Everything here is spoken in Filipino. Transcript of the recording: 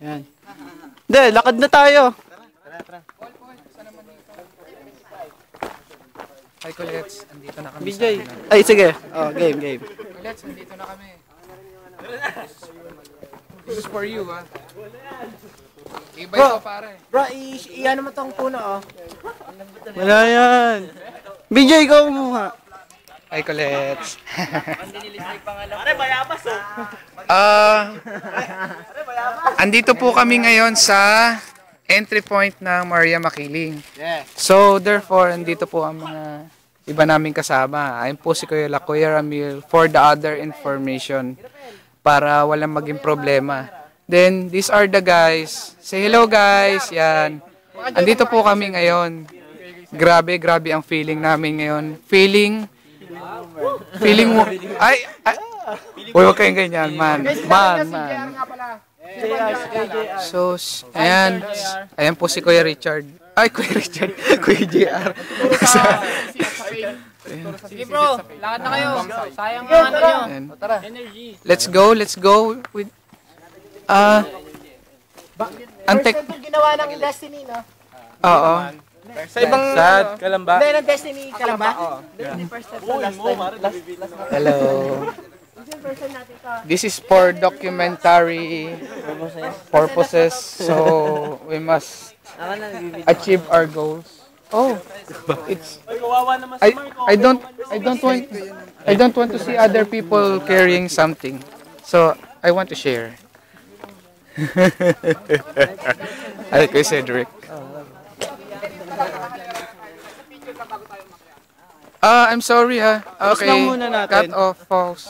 Yan. Hindi, lakad na tayo. Hi, Colets. Andito na kami BJ. Ay, sige. Oh, game. Colets, andito na kami. This is for you, ha? Iba ito, pare. Bro, iyan mo tong puno, oh. Wala yan. BJ, ikaw muna. Hi, Colets. Pare, bayabas, oh. Andito po kami ngayon sa entry point ng Maria Makiling. Yeah. So, therefore, andito po ang mga iba naming kasama. Ayun po si Kuya Ramil for the other information para walang maging problema. Then, these are the guys. Say hello, guys. Yan. Andito po kami ngayon. Grabe ang feeling namin ngayon. Feeling mo. Ay. Uy, huwag kayong ganyan, man. So, ayan. Ayan po si Kuya Richard. Ay, Kuya Richard. Kuya JR. Sige bro, lakad na kayo. Sayang ang ano nyo. Energy. Let's go with Antek. First time ginawa ng Destiny, no? Oo. Sa ibang Kalamba. Hindi, ng Destiny Kalamba? Hindi, first time to last time. Hello. This is for documentary purposes, so we must achieve our goals. Oh, it's I don't want to see other people carrying something, so I want to share. Ay, kay Cedric. I'm sorry ha. Okay. Lang muna natin. Cut off, pause.